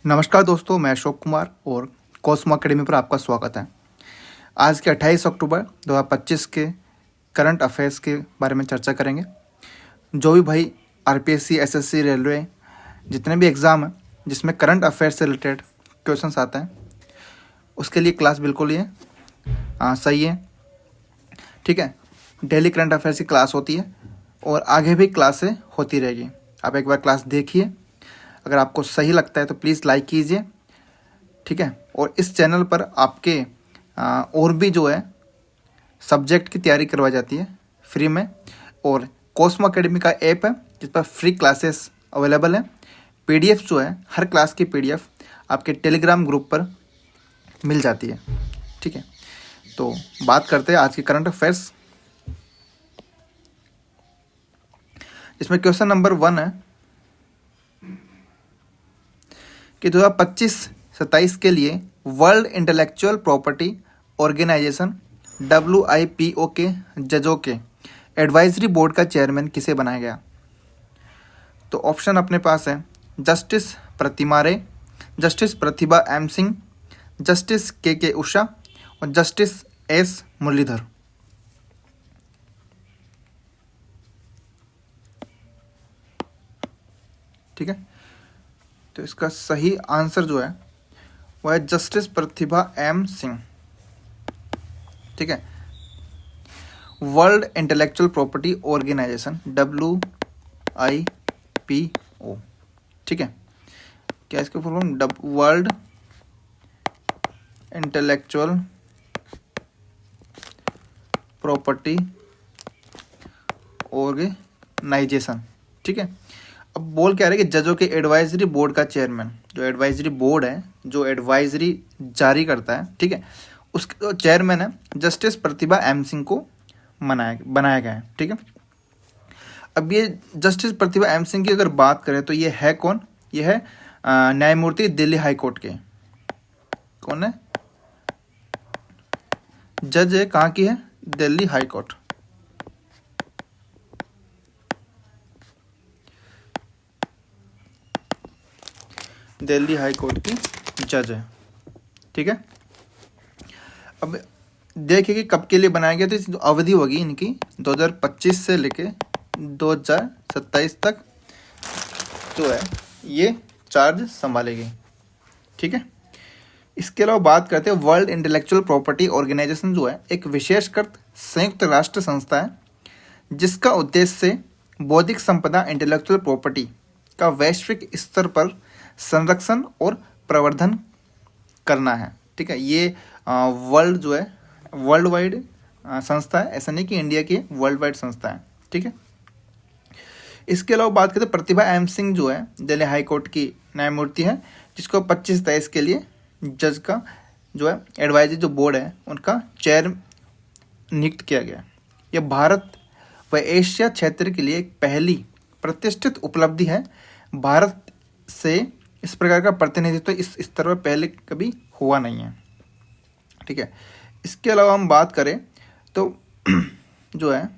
नमस्कार दोस्तों, मैं अशोक कुमार और कॉस्मो अकेडमी पर आपका स्वागत है। आज के 28 अक्टूबर 2025 के करंट अफेयर्स के बारे में चर्चा करेंगे। जो भी भाई आरपीएससी, एसएससी, रेलवे जितने भी एग्ज़ाम हैं जिसमें करंट अफेयर्स से रिलेटेड क्वेश्चंस आते हैं उसके लिए क्लास बिल्कुल ये सही है। ठीक है, डेली करंट अफेयर्स की क्लास होती है और आगे भी क्लासें होती रहेगी। आप एक बार क्लास देखिए, अगर आपको सही लगता है तो प्लीज़ लाइक कीजिए। ठीक है, और इस चैनल पर आपके और भी जो है सब्जेक्ट की तैयारी करवाई जाती है फ्री में, और कॉस्मो अकेडमी का ऐप है जिस पर फ्री क्लासेस अवेलेबल हैं। पीडीएफ जो है, हर क्लास की पीडीएफ आपके टेलीग्राम ग्रुप पर मिल जाती है। ठीक है, तो बात करते हैं आज की करंट अफेयर्स, इसमें क्वेश्चन नंबर 1 है कि 2025-27 के लिए world intellectual property organisation WIPO के जजों के एडवाइजरी बोर्ड का चेयरमैन किसे बनाया गया? तो ऑप्शन अपने पास है जस्टिस प्रतिमा रे, जस्टिस प्रतिभा एम सिंह, जस्टिस के उषा और जस्टिस S मुरलीधर। ठीक है, तो इसका सही आंसर जो है वो है जस्टिस प्रतिभा एम सिंह। ठीक है, world intellectual property organisation WIPO। ठीक है, क्या इसका full form? World intellectual property organisation. ठीक है, अब बोल क्या रहे कि जजों के एडवाइजरी बोर्ड का चेयरमैन, जो एडवाइजरी बोर्ड है जो एडवाइजरी जारी करता है, ठीक है, उसके जो चेयरमैन है जस्टिस प्रतिभा एम सिंह को बनाया गया है। ठीक है, अब ये जस्टिस प्रतिभा एम सिंह की अगर बात करें तो ये है कौन? ये है न्यायमूर्ति दिल्ली हाई कोर्ट के। कौन है? जज है, कहाँ की है? Delhi high court. Delhi high court की जज है। ठीक है, अब देखिए कि कब के लिए बनाया गया, तो इस अवधि होगी इनकी 2025 से लेके 2027 तक जो है ये चार्ज संभालेगी। ठीक है, इसके अलावा बात करते हैं वर्ल्ड इंटेलेक्चुअल प्रॉपर्टी ऑर्गेनाइजेशन जो है एक विशेषकृत संयुक्त राष्ट्र संस्था है जिसका उद्देश्य बौद्धिक संपदा इंटेलेक्चुअल प्रॉपर्टी का वैश्विक स्तर पर संरक्षण और प्रवर्धन करना है। ठीक है, ये वर्ल्ड जो है वर्ल्ड वाइड संस्था है, ऐसा नहीं कि इंडिया की वर्ल्ड वाइड संस्था है। ठीक है, इसके अलावा बात करते हैं प्रतिभा एम सिंह जो है दिल्ली हाई कोर्ट की न्यायमूर्ति है जिसको 25-23 के लिए जज का जो है एडवाइजरी जो बोर्ड है उनका चेयर नियुक्त किया गया। यह भारत व एशिया क्षेत्र के लिए एक पहली प्रतिष्ठित उपलब्धि है। भारत से इस प्रकार का प्रतिनिधित्व इस स्तर पर पहले कभी हुआ नहीं है। ठीक है, इसके अलावा हम बात करें तो जो है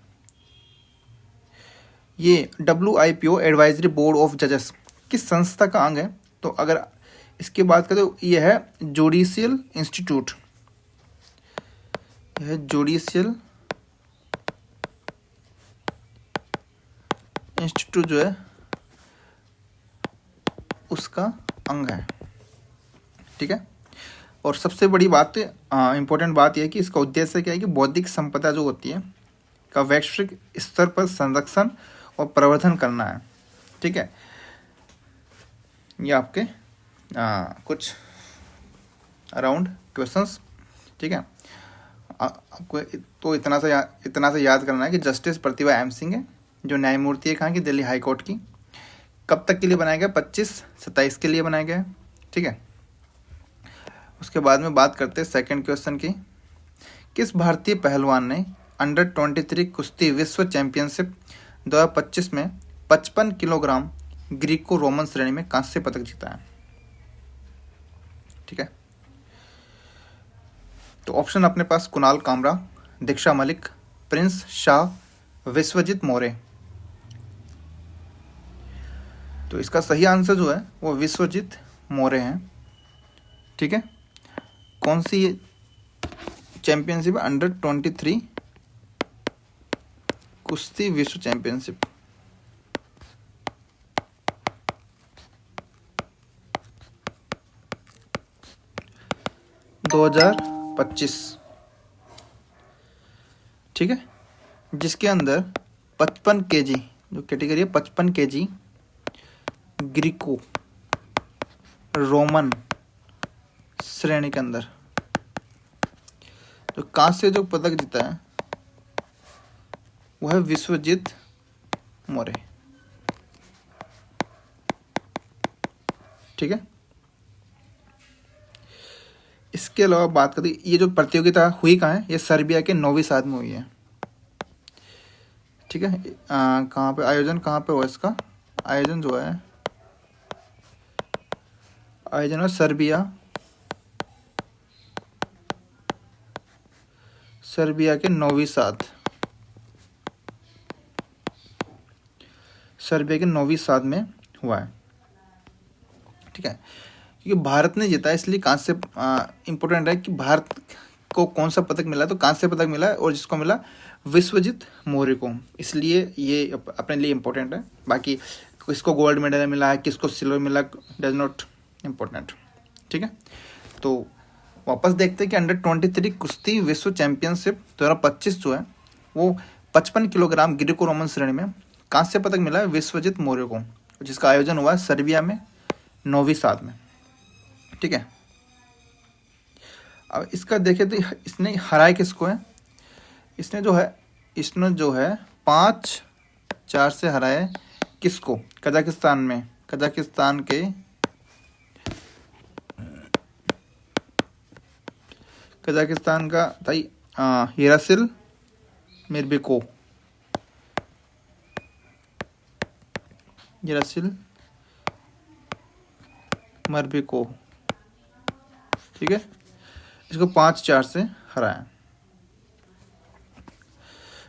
ये WIPO एडवाइजरी बोर्ड ऑफ जजेस किस संस्था का अंग है? तो अगर इसकी बात करें तो ये है जुडिशियल इंस्टीट्यूट। यह जुडिशियल इंस्टीट्यूट जो है उसका अंग है। ठीक है, और सबसे बड़ी बात इंपॉर्टेंट बात यह है कि इसका उद्देश्य क्या है कि बौद्धिक संपदा जो होती है का वैश्विक स्तर पर संरक्षण और प्रवर्धन करना है। ठीक है, ये आपके कुछ अराउंड क्वेश्चंस। ठीक है, आपको तो इतना सा याद करना है कि जस्टिस प्रतिभा एम सिंह है जो न्यायमूर्ति है कहाँ की? दिल्ली हाई कोर्ट की। कब तक के लिए बनाया गया? 25-27 के लिए बनाया गया। ठीक है, उसके बाद में बात करते हैं सेकंड क्वेश्चन की। किस भारतीय पहलवान ने अंडर 23 कुश्ती विश्व चैंपियनशिप 2025 में 55 किलोग्राम ग्रीको रोमन श्रेणी में कांस्य पदक जीता है? ठीक है, तो ऑप्शन अपने पास कुणाल कामरा, दीक्षा मलिक, प्रिंस शाह, विश्वजीत मोरे। तो इसका सही आंसर जो है वो विश्वजीत मौर्य हैं, ठीक है। कौन सी चैंपियनशिप? अंडर-23 कुश्ती विश्व चैंपियनशिप। $2025, ठीक है, जिसके अंदर 55 kg, जो कैटेगरी है 55 kg ग्रीको रोमन श्रेणी के अंदर जो कांस्य जो पदक जीता है वो है विश्वजीत मौर्य, ठीक है। इसके अलावा बात करें, ये जो प्रतियोगिता हुई कहाँ है? ये सर्बिया के नोवी साद में हुई है, ठीक है। कहाँ पे आयोजन, कहाँ पे हुआ इसका आयोजन? जो है आयोजन है सर्बिया के नोवी साद, सर्बिया के नोवी साद में हुआ है, ठीक है। क्योंकि भारत ने जीता है इसलिए कांस्य इम्पोर्टेंट है कि भारत को कौन सा पदक मिला, तो कांस्य पदक मिला है, और जिसको मिला विश्वजीत मौर्य को, इसलिए ये अपने लिए इम्पोर्टेंट है। बाकी किसको गोल्ड मेडल मिला है, किसको सिल्वर मिला, डज नॉट इम्पोर्टेंट, ठीक है। तो वापस देखते हैं कि अंडर-23 कुश्ती विश्व चैंपियनशिप 2025 जो है वो 55 किलोग्राम ग्रीको रोमन श्रेणी में कांस्य पदक मिला है विश्वजीत मौर्य को, जिसका आयोजन हुआ है सर्बिया में नोवी साद में, ठीक है। अब इसका देखें तो इसने हराया किसको है? इसने जो है 5-4 से हराया है किसको? कजाकिस्तान में, कजाकिस्तान का था यारासिल मर्बिको, ठीक है। इसको 5-4 से हराया।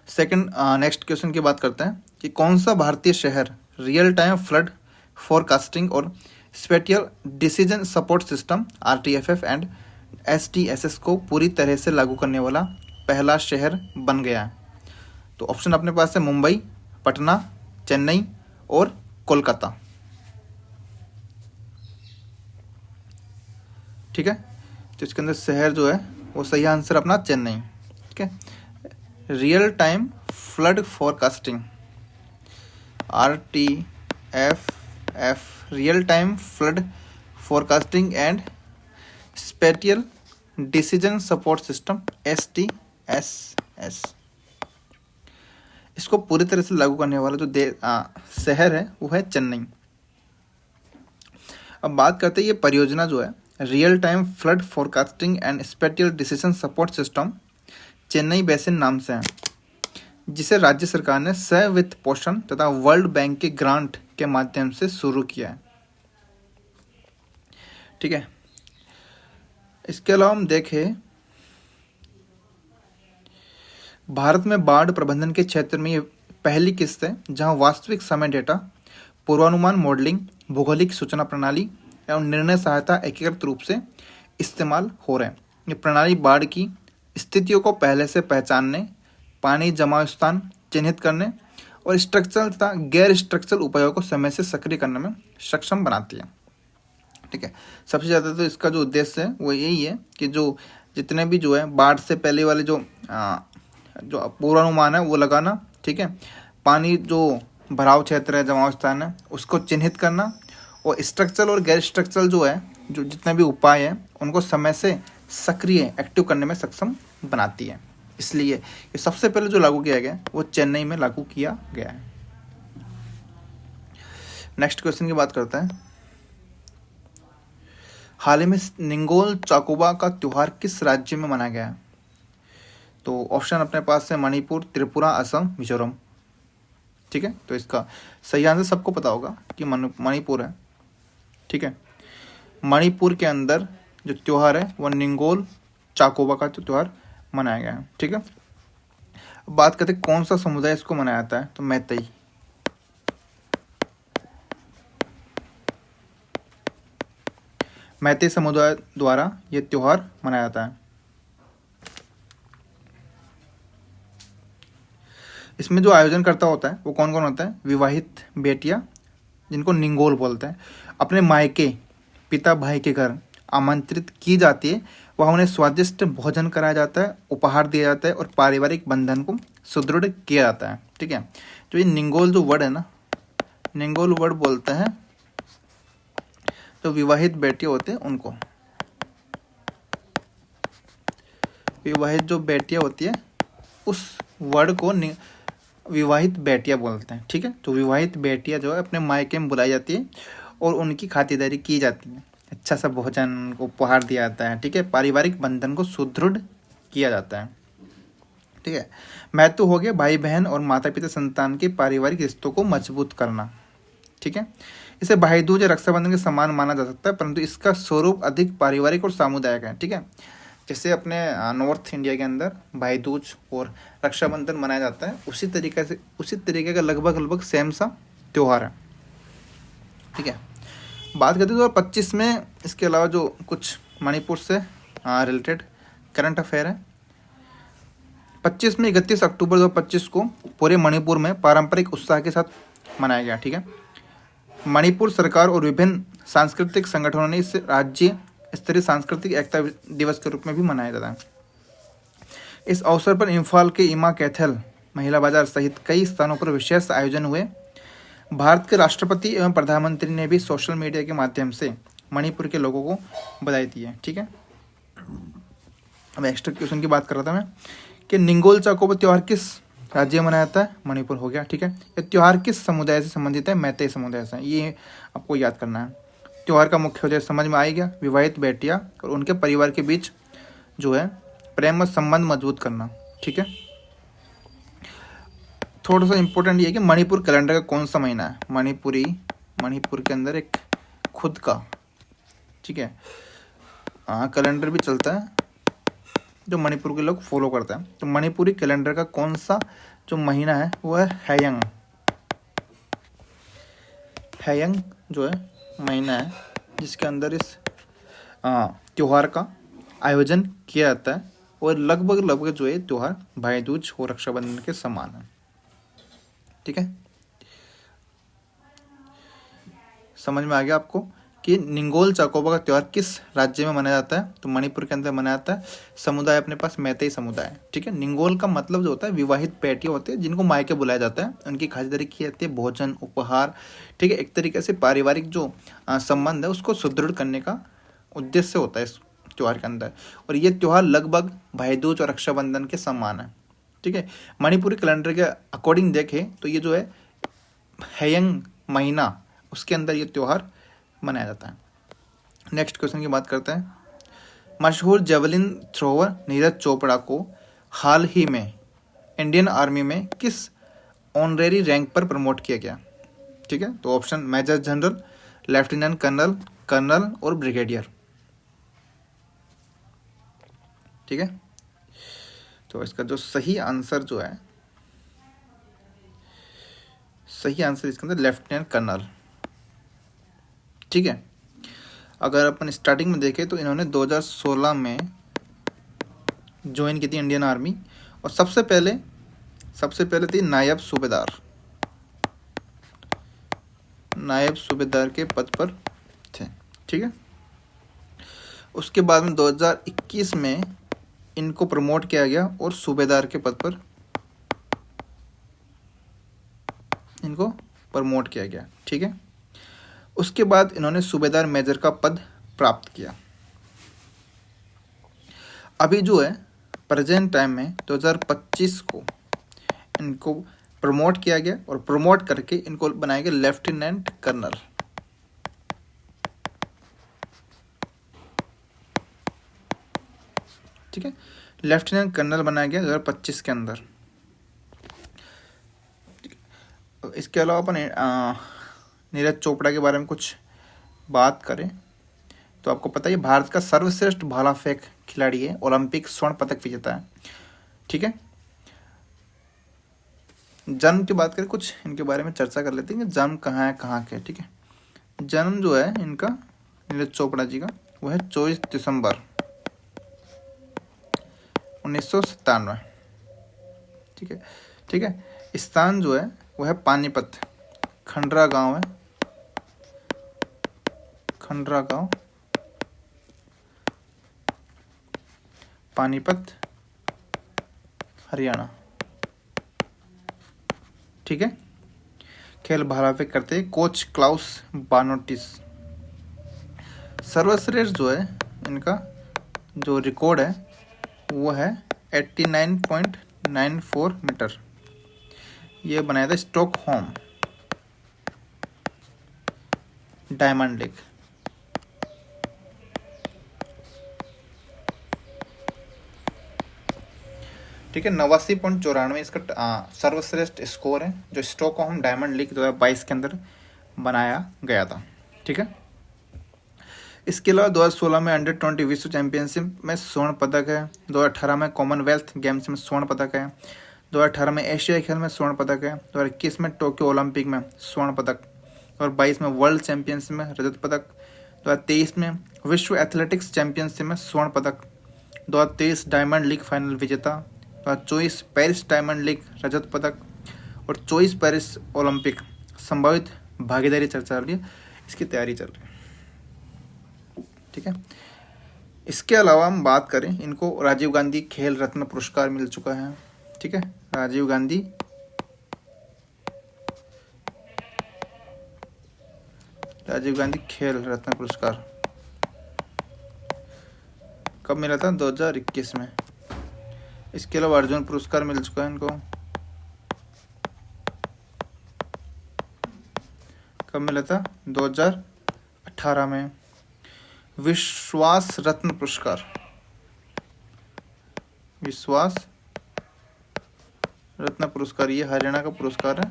सेकंड, नेक्स्ट क्वेश्चन की बात करते हैं कि कौन सा भारतीय शहर रियल टाइम फ्लड फोरकास्टिंग और spatial decision support system RTFF and SDSS को पूरी तरह से लागू करने वाला पहला शहर बन गया है? तो ऑप्शन अपने पास है मुंबई, पटना, चेन्नई और कोलकाता, ठीक है। तो इसके अंदर शहर जो है वो सही आंसर अपना चेन्नई, ठीक है। Real time flood forecasting RTFF, real time flood forecasting and spatial decision support system SDSS, इसको पूरी तरह से लागू करने वाला जो शहर है वो है चेन्नई। अब बात करते हैं ये परियोजना जो है real time flood forecasting and spatial decision support system Chennai basin नाम से है, जिसे राज्य सरकार ने सह-वित्त पोषण तथा वर्ल्ड बैंक के ग्रांट के माध्यम से शुरू किया है, ठीक है। इसके अलावा हम देखें भारत में बाढ़ प्रबंधन के क्षेत्र में ये पहली किस्त है जहां वास्तविक समय डेटा, पूर्वानुमान मॉडलिंग, भौगोलिक सूचना प्रणाली एवं निर्णय सहायता एकीकृत रूप से इस्तेमाल हो रहे हैं। ये प्रणाली बाढ़ की स्थितियों को पहले से पहचानने, पानी जमाव स्थान चिन्हित करने और स्ट्रक्चरल तथा गैर स्ट्रक्चरल उपायों को समय से सक्रिय करने में सक्षम बनाती है, ठीक है। सबसे ज़्यादा तो इसका जो उद्देश्य है वो यही है कि जो जितने भी जो है बाढ़ से पहले वाले जो पूर्वानुमान है वो लगाना, ठीक है। पानी जो भराव क्षेत्र है, जमाव स्थान है, उसको चिन्हित करना, और स्ट्रक्चरल और गैर स्ट्रक्चरल जो है जो जितने भी उपाय हैं उनको समय से सक्रिय एक्टिव करने में सक्षम बनाती है। इसलिए ये सबसे पहले जो लागू किया गया वो चेन्नई में लागू किया गया है। नेक्स्ट क्वेश्चन की बात करते हैं। हाल ही में निंगोल चाकोबा का त्योहार किस राज्य में मनाया गया है? तो ऑप्शन अपने पास है मणिपुर, त्रिपुरा, असम, मिजोरम, ठीक है। तो इसका सही आंसर सबको पता होगा कि मणिपुर है, ठीक है। मणिपुर के अंदर जो त्योहार है वो निंगोल चाकोबा का त्योहार मनाया गया है, ठीक है। बात करते हैं कौन सा समुदाय इसको मनाया जाता है, तो मैतेई, मैतेई समुदाय द्वारा ये त्योहार मनाया जाता है। इसमें जो आयोजन करता होता है वो कौन कौन होता है? विवाहित बेटियां, जिनको निंगोल बोलते हैं, अपने मायके पिता भाई के घर आमंत्रित की जाती है। वहाँ उन्हें स्वादिष्ट भोजन कराया जाता है, उपहार दिया जाता है और पारिवारिक बंधन को सुदृढ़ किया जाता है। ठीक है, जो ये निंगोल जो वर्ड है ना, निंगोल वर्ड बोलते हैं जो विवाहित बेटियां होते हैं उनको, विवाहित जो बेटियां होती है उस वर्ड को विवाहित बेटियां बोलते हैं। ठीक है, तो विवाहित बेटियां जो है अपने मायके में बुलाई जाती है और उनकी खातिरदारी की जाती है, अच्छा सा भोजन को उपहार दिया जाता है। ठीक है, पारिवारिक बंधन को सुदृढ़ किया जाता है। ठीक है, महत्व हो गया भाई बहन और माता पिता संतान के पारिवारिक रिश्तों को मजबूत करना। ठीक है, इसे भाई दूज या रक्षाबंधन के समान माना जा सकता है, परंतु इसका स्वरूप अधिक पारिवारिक और सामुदायिक है। ठीक है, जैसे अपने नॉर्थ इंडिया के अंदर भाई दूज और रक्षाबंधन मनाया जाता है, उसी तरीके का लगभग सेम सा त्यौहार है। ठीक है, बात करते हैं 2025 में इसके अलावा जो कुछ मणिपुर से रिलेटेड करंट अफेयर है। 25 में 31 अक्टूबर 2025 को पूरे मणिपुर में पारंपरिक उत्साह के साथ मनाया गया। ठीक है, मणिपुर सरकार और विभिन्न सांस्कृतिक संगठनों ने इसे राज्य स्तरीय सांस्कृतिक एकता दिवस के रूप में भी मनाया जाता है। इस अवसर पर इम्फाल के इमा कैथल महिला बाजार सहित कई स्थानों पर विशेष आयोजन हुए। भारत के राष्ट्रपति एवं प्रधानमंत्री ने भी सोशल मीडिया के माध्यम से मणिपुर के लोगों को बधाई दी है। ठीक है, अब एक्स्ट्रा क्वेश्चन की बात कर रहा था मैं कि निंगोल चाकोबा त्यौहार किस राज्य में मनाया जाता है? मणिपुर हो गया। ठीक है, ये त्यौहार किस समुदाय से संबंधित है? मैतेई समुदाय से, ये आपको याद करना है। त्यौहार का मुख्य उद्देश्य समझ में आ गया, विवाहित बेटियां और उनके परिवार के बीच जो है प्रेम और संबंध मजबूत करना। ठीक है, थोड़ा सा इंपॉर्टेंट ये है कि मणिपुर कैलेंडर का कौन सा महीना है? मणिपुर के अंदर एक खुद का, ठीक है, कैलेंडर भी चलता है जो मणिपुर के लोग फॉलो करते हैं। तो मणिपुरी कैलेंडर का कौन सा जो महीना है वो है हैयंग। हैयंग जो है महीना है जिसके अंदर इस त्योहार का आयोजन किया जाता है और लगभग जो है त्योहार भाई दूज और रक्षाबंधन के समान है। ठीक है, समझ में आ गया आपको कि निंगोल चाकोबा का त्यौहार किस राज्य में मनाया जाता है? तो मणिपुर के अंदर मनाया जाता है। समुदाय अपने पास मैतेई समुदाय है। ठीक है, निंगोल का मतलब जो होता है विवाहित बेटियां होते हैं जिनको मायके बुलाया जाता है, उनकी खातिरदारी की जाती है, भोजन उपहार। ठीक है, एक तरीके से पारिवारिक जो संबंध है उसको सुदृढ़ करने का उद्देश्य होता है इस त्यौहार के अंदर। और ये त्यौहार लगभग भाई दूज और रक्षाबंधन के समान है। ठीक है, मणिपुरी कैलेंडर के अकॉर्डिंग देखें तो ये जो है हैयंग महीना उसके अंदर ये त्यौहार मनाया जाता है। नेक्स्ट क्वेश्चन की बात करते हैं। मशहूर जेवलिन थ्रोवर नीरज चोपड़ा को हाल ही में इंडियन आर्मी में किस ऑनरेरी रैंक पर प्रमोट किया गया? ठीक है, तो option major general, lieutenant colonel, colonel और ब्रिगेडियर। ठीक है, तो इसका जो सही आंसर जो है, सही आंसर इसके अंदर लेफ्टिनेंट कर्नल। ठीक है, अगर अपन स्टार्टिंग में देखें तो इन्होंने 2016 में ज्वाइन की थी इंडियन आर्मी और सबसे पहले थी नायब सूबेदार के पद पर थे। ठीक है, उसके बाद में 2021 में इनको प्रमोट किया गया और सूबेदार के पद पर इनको प्रमोट किया गया। ठीक है, उसके बाद इन्होंने सूबेदार मेजर का पद प्राप्त किया। अभी जो है प्रेजेंट टाइम में 2025 को इनको प्रमोट किया गया और प्रमोट करके इनको बनाया गया लेफ्टिनेंट कर्नल। ठीक है, लेफ्टिनेंट कर्नल बनाया गया 2025 के अंदर। इसके अलावा अपन नीरज चोपड़ा के बारे में कुछ बात करें तो आपको पता है भारत का सर्वश्रेष्ठ भाला फेंक खिलाड़ी है, ओलंपिक स्वर्ण पदक विजेता है। ठीक है, जन्म की बात करें, कुछ इनके बारे में चर्चा कर लेते हैं कि जन्म कहाँ है, कहाँ के। ठीक है, जन्म जो है इनका नीरज चोपड़ा जी का वो है 24 दिसंबर 1997। ठीक है, ठीक है। स्थान जो है वो है पानीपत, खंडरा गांव है, खंडरा गांव, पानीपत, हरियाणा। ठीक है। खेल भालाफे करते हैं कोच क्लाउस बानोटिस। सर्वश्रेष्ठ जो है इनका जो रिकॉर्ड है वो है 89.94 मीटर। ये बनाया था स्टॉकहोम डायमंड लीग। ठीक है, 89.94 इसका सर्वश्रेष्ठ स्कोर है जो स्टॉकहोम डायमंड लीग 2022 के अंदर बनाया गया था। ठीक है। इसके अलावा 2016 में अंडर 20 विश्व चैंपियनशिप में स्वर्ण पदक है, 2018 में कॉमनवेल्थ गेम्स में स्वर्ण पदक है, 2018 में एशियाई खेल में स्वर्ण पदक है, 2021 में टोक्यो ओलंपिक में स्वर्ण पदक, और 22 में वर्ल्ड चैंपियनशिप में रजत पदक, 2023 में विश्व एथलेटिक्स चैंपियनशिप में स्वर्ण पदक, 2023 डायमंड लीग फाइनल विजेता, 2024 पेरिस डायमंड लीग रजत पदक, और 24 पेरिस ओलंपिक संभावित भागीदारी चर्चा चल रही है, इसकी तैयारी चल रही है। ठीक है। इसके अलावा हम बात करें, इनको राजीव गांधी खेल रत्न पुरस्कार मिल चुका है। ठीक है, राजीव गांधी खेल रत्न पुरस्कार कब मिला था? 2021 में। इसके अलावा अर्जुन पुरस्कार मिल चुका है इनको, कब मिला था? 2018 में। विश्वास रत्न पुरस्कार, विश्वास रत्न पुरस्कार ये हरियाणा का पुरस्कार है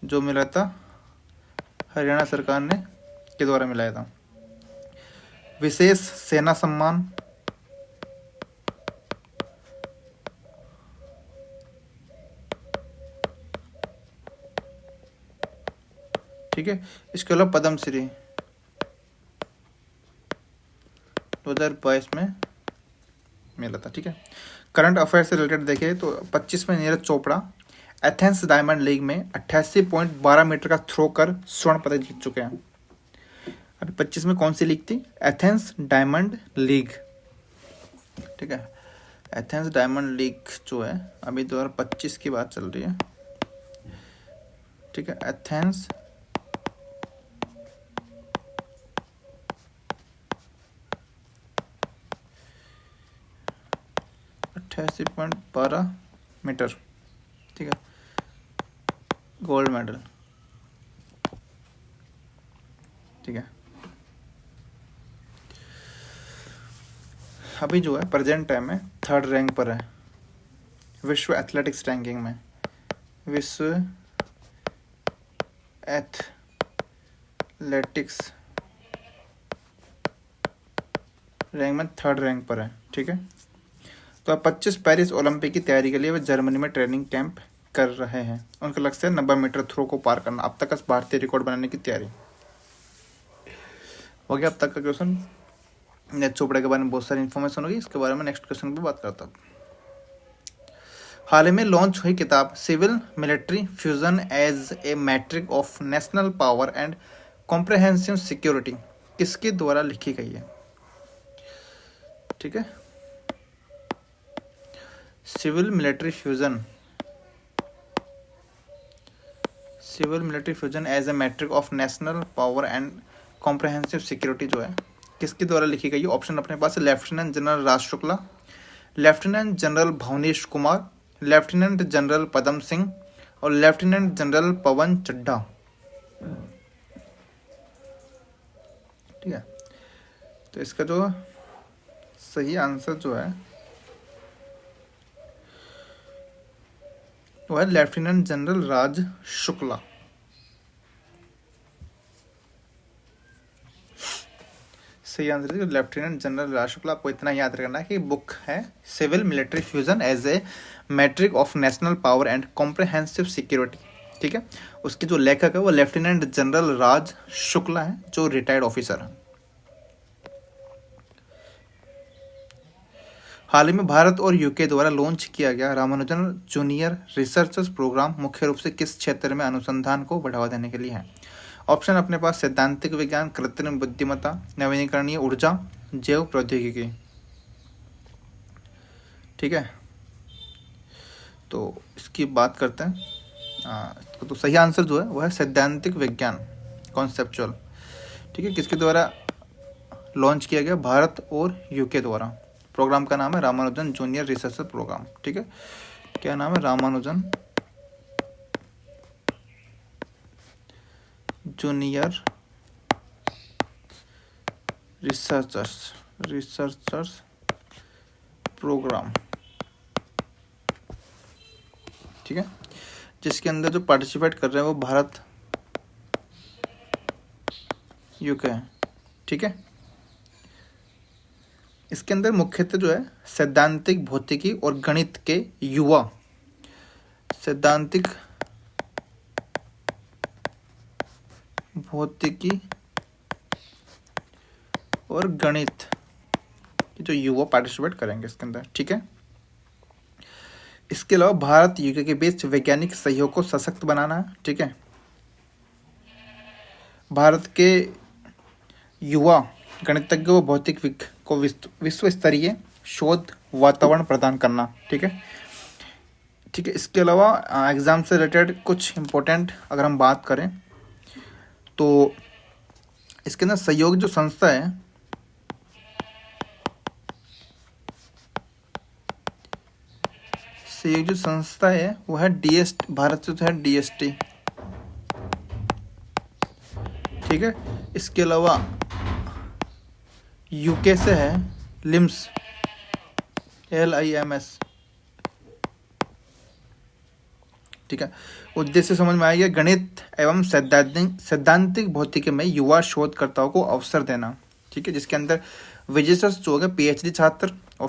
जो मिला था, हरियाणा सरकार ने के द्वारा मिलाया था। विशेष सेना सम्मान, ठीक है। इसके अलावा पद्मश्री 2022 में मिला था। ठीक है। करंट अफेयर से रिलेटेड देखें तो 25 में Neeraj Chopra Athens diamond league में 88.12 मीटर का थ्रो कर स्वर्ण पदक जीत चुके हैं। अभी 25 में कौन सी लीग थी? Athens diamond league. ठीक है, एथेंस डायमंड लीग जो है अभी 2025 की बात चल रही है। ठीक है, एथेंस $88.12 मीटर। ठीक है, गोल्ड मेडल। ठीक है, अभी जो है प्रेजेंट टाइम में 3rd रैंक पर है विश्व एथलेटिक्स रैंकिंग में। विश्व एथलेटिक्स रैंक में 3rd रैंक पर है। ठीक है, तो 25 पेरिस ओलंपिक की तैयारी के लिए वे जर्मनी में ट्रेनिंग कैंप कर रहे हैं। उनका लक्ष्य है 90 मीटर थ्रो को पार करना। अब तक का भारतीय रिकॉर्ड बनाने की तैयारी हो गया। अब तक का क्वेश्चन नीरज चोपड़ा के बारे में बहुत सारी इन्फॉर्मेशन होगी, इसके बारे में नेक्स्ट क्वेश्चन पे बात करता हूँ। हाल ही में लॉन्च हुई किताब civil military fusion as a matrix of national power and comprehensive security किसके द्वारा लिखी गई है? ठीक है, civil military fusion as a matrix of national power and comprehensive security जो है किसके द्वारा लिखी गई है? ऑप्शन अपने पास है lieutenant general Raj Shukla, lieutenant general Bhuvnesh Kumar, lieutenant general Padam Singh और लेफ्टिनेंट जनरल पवन चड्ढा। ठीक है, तो इसका जो सही आंसर जो है वो है लेफ्टिनेंट जनरल राज शुक्ला। सही आंसर है लेफ्टिनेंट जनरल राज शुक्ला। आपको इतना याद रखना है कि बुक है civil military fusion as a matrix of national power and comprehensive security. ठीक है, उसके जो लेखक है वो लेफ्टिनेंट जनरल राज शुक्ला है जो रिटायर्ड ऑफिसर है। हाल ही में भारत और यूके द्वारा लॉन्च किया गया रामानुजन जूनियर रिसर्च प्रोग्राम मुख्य रूप से किस क्षेत्र में अनुसंधान को बढ़ावा देने के लिए है? ऑप्शन अपने पास सैद्धांतिक विज्ञान, कृत्रिम बुद्धिमत्ता, नवीनीकरणीय ऊर्जा, जैव प्रौद्योगिकी। ठीक है, तो इसकी बात करते हैं। तो सही आंसर जो है वह है सैद्धांतिक विज्ञान, कॉन्सेप्चुअल। ठीक है, किसके द्वारा लॉन्च किया गया? भारत और यूके द्वारा। प्रोग्राम का नाम है रामानुजन जूनियर रिसर्च प्रोग्राम। ठीक है, क्या नाम है? Ramanujan junior researchers programme. ठीक है, जिसके अंदर जो पार्टिसिपेट कर रहे हैं वो भारत, यूके है। ठीक है, इसके अंदर मुख्यतः जो है सैद्धांतिक भौतिकी और गणित के युवा, सैद्धांतिक भौतिकी और गणित के जो युवा पार्टिसिपेट करेंगे इसके अंदर। ठीक है, इसके अलावा भारत यूके के बीच वैज्ञानिक सहयोग को सशक्त बनाना है। ठीक है, भारत के युवा गणितज्ञों व भौतिक को विश्व स्तरीय शोध वातावरण प्रदान करना। ठीक है, ठीक है। इसके अलावा एग्जाम से रिलेटेड कुछ इम्पोर्टेंट अगर हम बात करें तो इसके अंदर सहयोग जो संस्था है, सहयोग जो संस्था है वो है भारत से है DST। ठीक है, इसके अलावा यूके से है LIMS, LIMS। ठीक है, उद्देश्य समझ में आएगा, गणित एवं सैद्धांतिक भौतिकी में युवा शोधकर्ताओं को अवसर देना। ठीक है, जिसके अंदर विजिटर्स जो है PhD छात्र और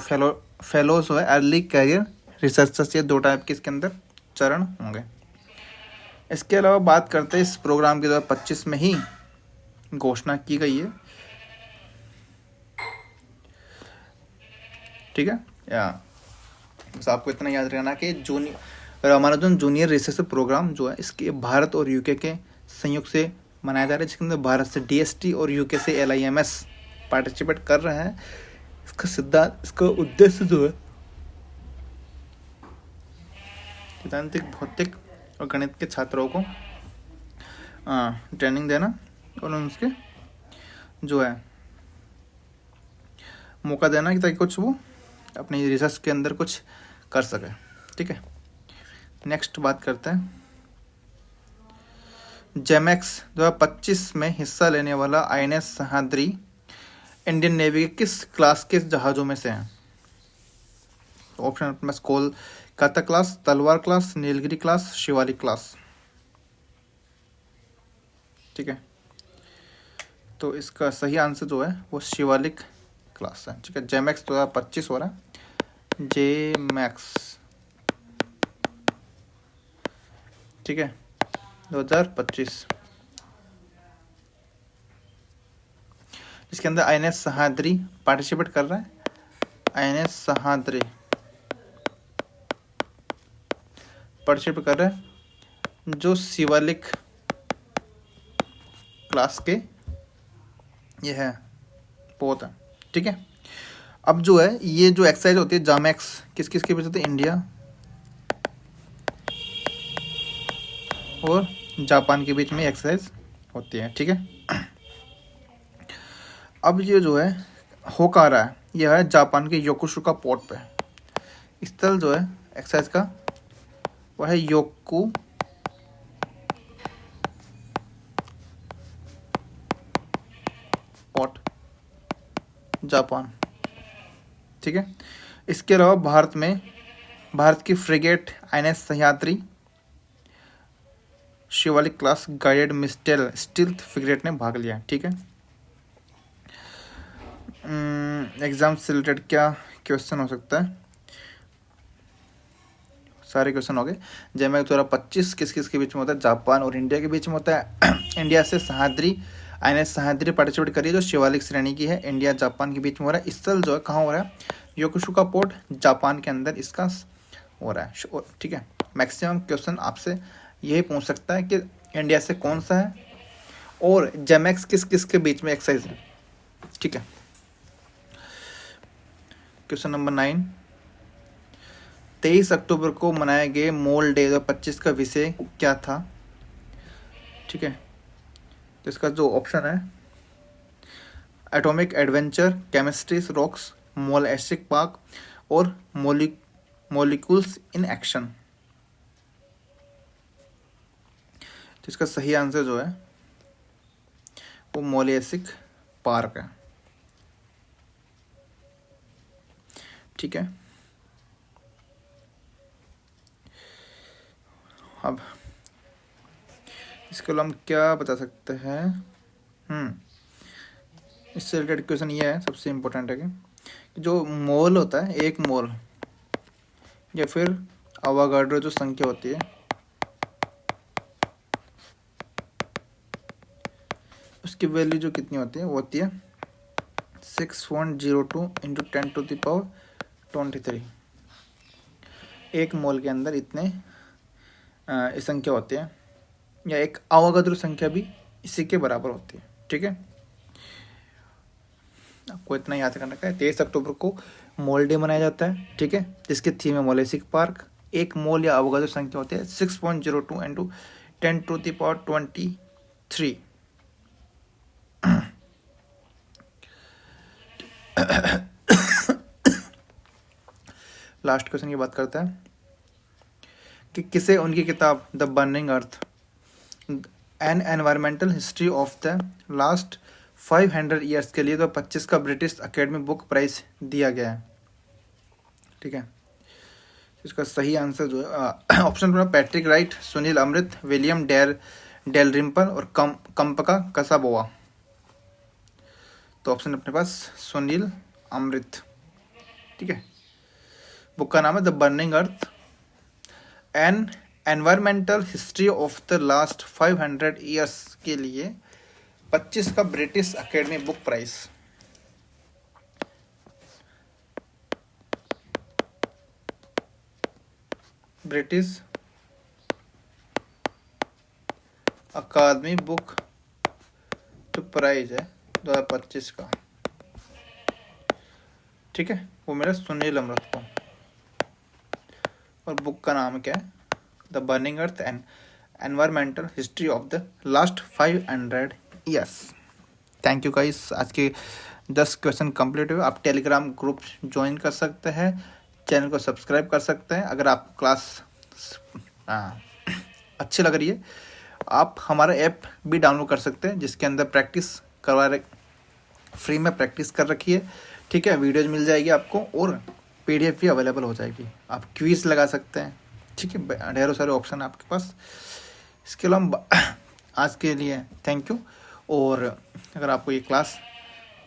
फेलोज जो है अर्ली कैरियर रिसर्चर्स, ये 2 टाइप के इसके अंदर चरण होंगे। इसके अलावा बात करते हैं इस प्रोग्राम की 2025 में ही घोषणा की गई है। ठीक है, या बस आपको इतना याद रखना कि रामानुजन जूनियर रिसर्च प्रोग्राम जो है इसके भारत और यूके के संयुक्त से मनाया जा रहा है, जिसके अंदर भारत से DST और यूके से LIMS पार्टिसिपेट कर रहे हैं। इसका उद्देश्य जो है सैद्धांतिक भौतिक और गणित के छात्रों को ट्रेनिंग देना और उनके जो है मौका देना कि ताकि कुछ वो अपनी रिसर्च के अंदर कुछ कर सके। ठीक है, नेक्स्ट बात करते हैं जेमैक्स 2025 में हिस्सा लेने वाला INS सह्याद्री इंडियन नेवी के किस क्लास के जहाज़ों में से है? ऑप्शन में कोलकाता क्लास, तलवार class, Nilgiri class, Shivalik class. ठीक है, तो इसका सही आंसर जो है वो शिवालिक क्लास है। ठीक है, जेमैक्स 2025 हो रहा है, जेमैक्स। ठीक है, 2025, इसके अंदर INS सह्याद्री पार्टिसिपेट कर रहा है। INS सह्याद्री पार्टिसिपेट कर रहा है, जो शिवालिक क्लास के ये है पोत है। ठीक है, अब जो है ये जो एक्सरसाइज होती है जामैक्स किस किस के बीच होती है? इंडिया और जापान के बीच में एक्सरसाइज होती है। ठीक है, अब ये जो है हो कहाँ रहा है? यह है जापान के योकोसुका पोर्ट पे। स्थल जो है एक्सरसाइज का वह है योको पोर्ट, जापान। ठीक है, इसके अलावा भारत की frigate INS Sahyadri Shivalik class guided missile stealth frigate ने भाग लिया। ठीक है, एग्जाम से रिलेटेड क्या क्वेश्चन हो सकता है? सारे क्वेश्चन हो गए। जेमैक्स 2025 किस किस के बीच में होता है? जापान और इंडिया के बीच में होता है। इंडिया से सह्याद्री INS सह्याद्री पार्टिसिपेट करी जो शिवालिक श्रेणी की है, इंडिया जापान के बीच में हो रहा है। स्थल जो है कहाँ हो रहा है? योकोसुका पोर्ट जापान के अंदर इसका हो रहा है, ठीक है। मैक्सिमम क्वेश्चन आपसे यही पूछ सकता है कि इंडिया से कौन सा है और जेमेक्स किस किस के बीच में एक्सरसाइज है, ठीक है। क्वेश्चन नंबर 9, 23 अक्टूबर को मनाए गए मोल डे 2025 का विषय क्या था, ठीक है। तो इसका जो ऑप्शन है atomic adventure, chemistry rocks, molestic park और मॉलिक्यूल्स इन एक्शन। तो इसका सही आंसर जो है वो मोलेस्टिक पार्क है, ठीक है। अब इसके हम क्या बता सकते हैं, इससे रिलेटेड क्वेश्चन ये है, सबसे इम्पोर्टेंट है कि जो मोल होता है, एक मोल या फिर अवागाड्रो जो संख्या होती है, उसकी वैल्यू जो कितनी होती है वो होती है 6.02 इंटू 10⁻23। एक मोल के अंदर इतने संख्या होती है, या एक अवागाड्रो संख्या भी इसी के बराबर होती है, ठीक है। आपको इतना याद करना है। 23 अक्टूबर को मोल डे मनाया जाता है, ठीक है, जिसकी थीम है मोलेस्टिक पार्क। एक मोल या अवगाड्रो संख्या होती है 6.02 इंटू 10⁻23। लास्ट क्वेश्चन की बात करते हैं कि किसे उनकी किताब the burning earth an environmental history of the last 500 years के लिए 2025 का ब्रिटिश अकेडमी बुक प्राइज दिया गया है, ठीक है। इसका सही आंसर जो है option number Patrick Wright, Sunil Amrith, William Dalrymple और कंपका कसाबोवा। तो ऑप्शन अपने पास सुनील अमृत, ठीक है। बुक का नाम है the burning earth an environmental history of the last 500 years के लिए 25 का British academy book prize. British academy book जो प्राइज है 2025 का, ठीक है, वो मेरा सुनील अमृत को। और बुक का नाम क्या है the burning earth and environmental history of the last 500 years. Thank you guys, आज के 10 क्वेश्चन कंप्लीट हुए। आप टेलीग्राम ग्रुप ज्वाइन कर सकते हैं, चैनल को सब्सक्राइब कर सकते हैं। अगर आपको क्लास अच्छी लग रही है, आप हमारा ऐप भी डाउनलोड कर सकते हैं, जिसके अंदर प्रैक्टिस फ्री में प्रैक्टिस कर रखी है, ठीक है। वीडियोज मिल जाएगी आपको और PDF भी अवेलेबल हो जाएगी। आप क्विज लगा सकते हैं, ठीक है, ढेरों सारे ऑप्शन है आपके पास। इसके अलावा आज के लिए थैंक यू। और अगर आपको ये क्लास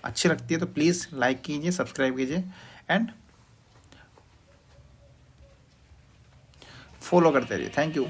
अच्छी लगती है तो प्लीज़ लाइक कीजिए, सब्सक्राइब कीजिए एंड फॉलो करते रहिए। Thank you.